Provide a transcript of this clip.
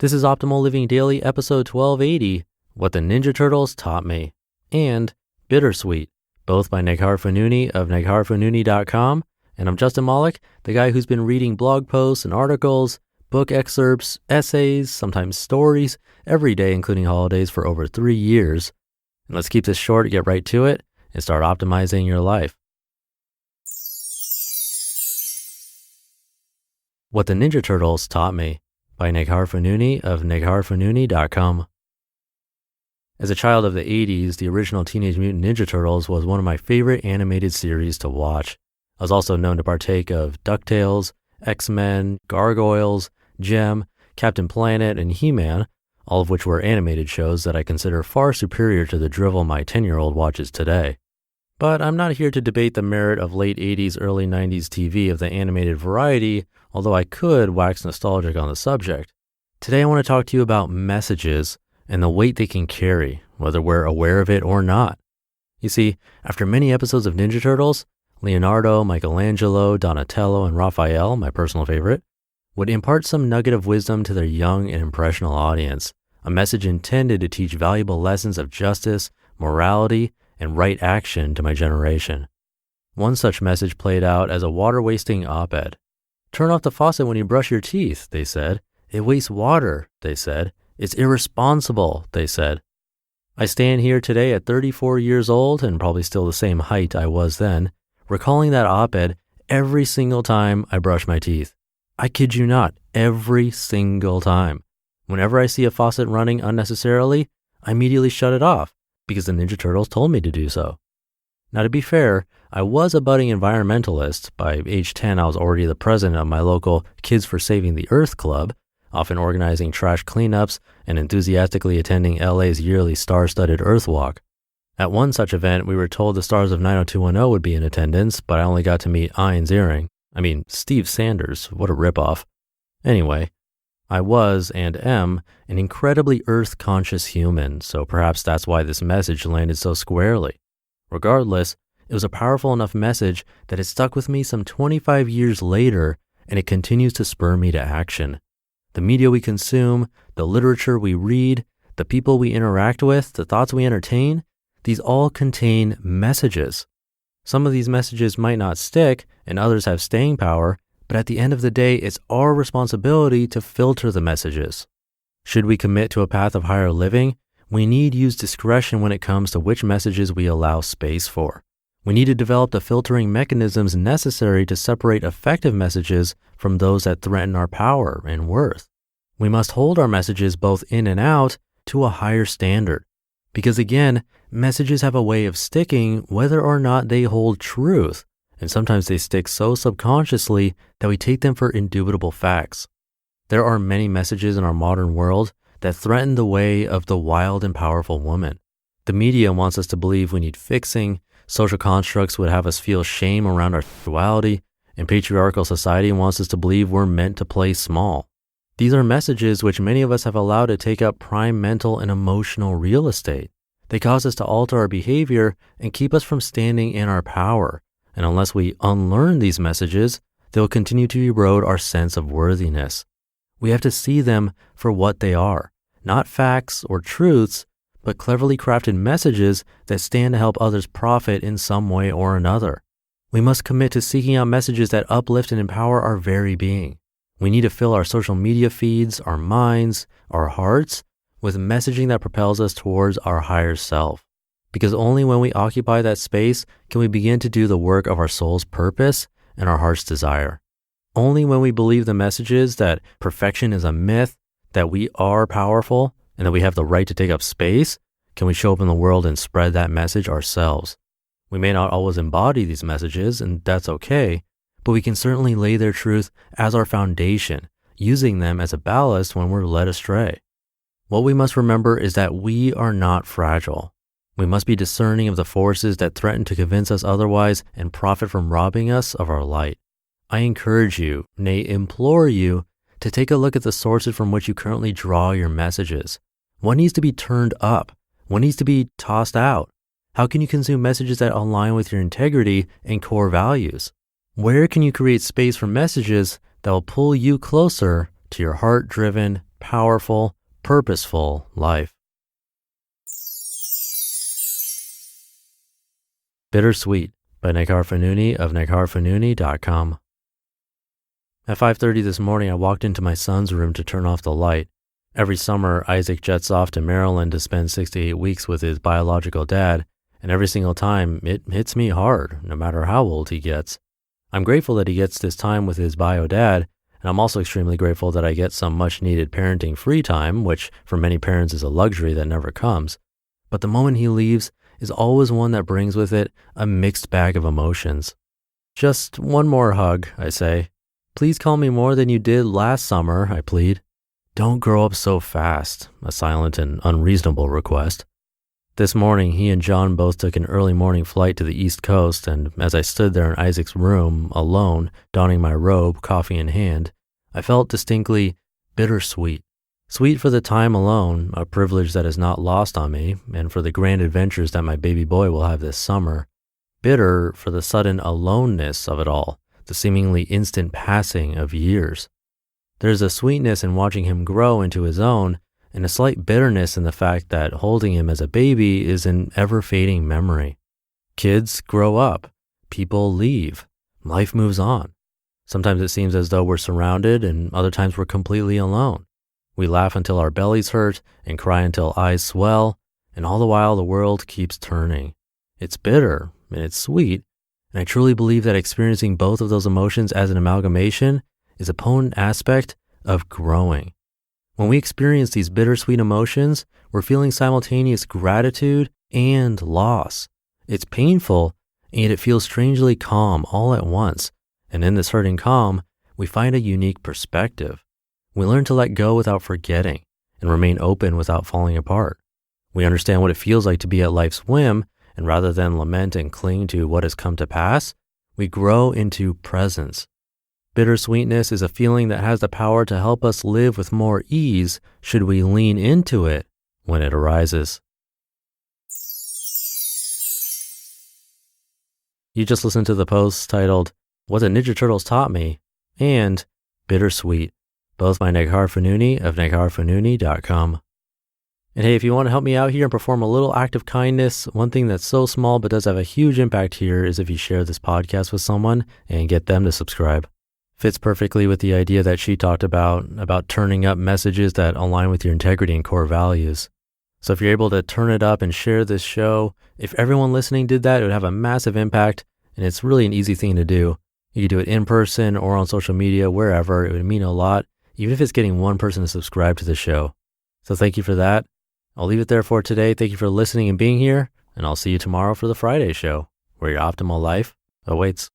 This is Optimal Living Daily, episode 1280, What the Ninja Turtles Taught Me, and Bittersweet, both by Neghar Fonooni of negharfonooni.com. And I'm Justin Malik, the guy who's been reading blog posts and articles, book excerpts, essays, sometimes stories, every day, including holidays, for over 3 years. And let's keep this short, get right to it, and start optimizing your life. What the Ninja Turtles Taught Me by Neghar Fonooni of negharfonooni.com. As a child of the 80s, the original Teenage Mutant Ninja Turtles was one of my favorite animated series to watch. I was also known to partake of DuckTales, X-Men, Gargoyles, Gem, Captain Planet, and He-Man, all of which were animated shows that I consider far superior to the drivel my 10-year-old watches today. But I'm not here to debate the merit of late 80s, early 90s TV of the animated variety, although I could wax nostalgic on the subject. Today I want to talk to you about messages and the weight they can carry, whether we're aware of it or not. You see, after many episodes of Ninja Turtles, Leonardo, Michelangelo, Donatello, and Raphael, my personal favorite, would impart some nugget of wisdom to their young and impressionable audience, a message intended to teach valuable lessons of justice, morality, and right action to my generation. One such message played out as a water-wasting op-ed. "Turn off the faucet when you brush your teeth," they said. "It wastes water," they said. "It's irresponsible," they said. I stand here today at 34 years old and probably still the same height I was then, recalling that op-ed every single time I brush my teeth. I kid you not, every single time. Whenever I see a faucet running unnecessarily, I immediately shut it off because the Ninja Turtles told me to do so. Now, to be fair, I was a budding environmentalist. By age 10, I was already the president of my local Kids for Saving the Earth Club, often organizing trash cleanups and enthusiastically attending LA's yearly star-studded Earth Walk. At one such event, we were told the stars of 90210 would be in attendance, but I only got to meet Steve Sanders. What a ripoff. Anyway, I was and am an incredibly Earth-conscious human, so perhaps that's why this message landed so squarely. Regardless, it was a powerful enough message that it stuck with me some 25 years later, and it continues to spur me to action. The media we consume, the literature we read, the people we interact with, the thoughts we entertain, these all contain messages. Some of these messages might not stick, and others have staying power, but at the end of the day, it's our responsibility to filter the messages. Should we commit to a path of higher living, we need use discretion when it comes to which messages we allow space for. We need to develop the filtering mechanisms necessary to separate effective messages from those that threaten our power and worth. We must hold our messages both in and out to a higher standard. Because again, messages have a way of sticking whether or not they hold truth. And sometimes they stick so subconsciously that we take them for indubitable facts. There are many messages in our modern world that threaten the way of the wild and powerful woman. The media wants us to believe we need fixing, social constructs would have us feel shame around our sexuality, and patriarchal society wants us to believe we're meant to play small. These are messages which many of us have allowed to take up prime mental and emotional real estate. They cause us to alter our behavior and keep us from standing in our power. And unless we unlearn these messages, they'll continue to erode our sense of worthiness. We have to see them for what they are, not facts or truths, but cleverly crafted messages that stand to help others profit in some way or another. We must commit to seeking out messages that uplift and empower our very being. We need to fill our social media feeds, our minds, our hearts with messaging that propels us towards our higher self. Because only when we occupy that space can we begin to do the work of our soul's purpose and our heart's desire. Only when we believe the messages that perfection is a myth, that we are powerful, and that we have the right to take up space, can we show up in the world and spread that message ourselves. We may not always embody these messages, and that's okay, but we can certainly lay their truth as our foundation, using them as a ballast when we're led astray. What we must remember is that we are not fragile. We must be discerning of the forces that threaten to convince us otherwise and profit from robbing us of our light. I encourage you, nay, implore you, to take a look at the sources from which you currently draw your messages. What needs to be turned up? What needs to be tossed out? How can you consume messages that align with your integrity and core values? Where can you create space for messages that will pull you closer to your heart-driven, powerful, purposeful life. Bittersweet by Neghar Fonooni of negharfonooni.com. At 5:30 this morning, I walked into my son's room to turn off the light. Every summer, Isaac jets off to Maryland to spend 6 to 8 weeks with his biological dad, and every single time, it hits me hard, no matter how old he gets. I'm grateful that he gets this time with his bio dad, and I'm also extremely grateful that I get some much-needed parenting free time, which for many parents is a luxury that never comes. But the moment he leaves is always one that brings with it a mixed bag of emotions. Just one more hug, I say. Please call me more than you did last summer, I plead. Don't grow up so fast, a silent and unreasonable request. This morning, he and John both took an early morning flight to the East Coast, and as I stood there in Isaac's room, alone, donning my robe, coffee in hand, I felt distinctly bittersweet. Sweet for the time alone, a privilege that is not lost on me, and for the grand adventures that my baby boy will have this summer. Bitter for the sudden aloneness of it all, the seemingly instant passing of years. There's a sweetness in watching him grow into his own, and a slight bitterness in the fact that holding him as a baby is an ever-fading memory. Kids grow up. People leave. Life moves on. Sometimes it seems as though we're surrounded, and other times we're completely alone. We laugh until our bellies hurt and cry until eyes swell, and all the while the world keeps turning. It's bitter and it's sweet, and I truly believe that experiencing both of those emotions as an amalgamation is a potent aspect of growing. When we experience these bittersweet emotions, we're feeling simultaneous gratitude and loss. It's painful, and yet it feels strangely calm all at once. And in this hurting calm, we find a unique perspective. We learn to let go without forgetting and remain open without falling apart. We understand what it feels like to be at life's whim, and rather than lament and cling to what has come to pass, we grow into presence. Bittersweetness is a feeling that has the power to help us live with more ease should we lean into it when it arises. You just listened to the posts titled, What the Ninja Turtles Taught Me, and Bittersweet, both by Neghar Fonooni of negharfonooni.com. And hey, if you want to help me out here and perform a little act of kindness, one thing that's so small but does have a huge impact here is if you share this podcast with someone and get them to subscribe. Fits perfectly with the idea that she talked about turning up messages that align with your integrity and core values. So if you're able to turn it up and share this show, if everyone listening did that, it would have a massive impact, and it's really an easy thing to do. You can do it in person or on social media, wherever. It would mean a lot, even if it's getting one person to subscribe to the show. So thank you for that. I'll leave it there for today. Thank you for listening and being here, and I'll see you tomorrow for the Friday show, where your optimal life awaits.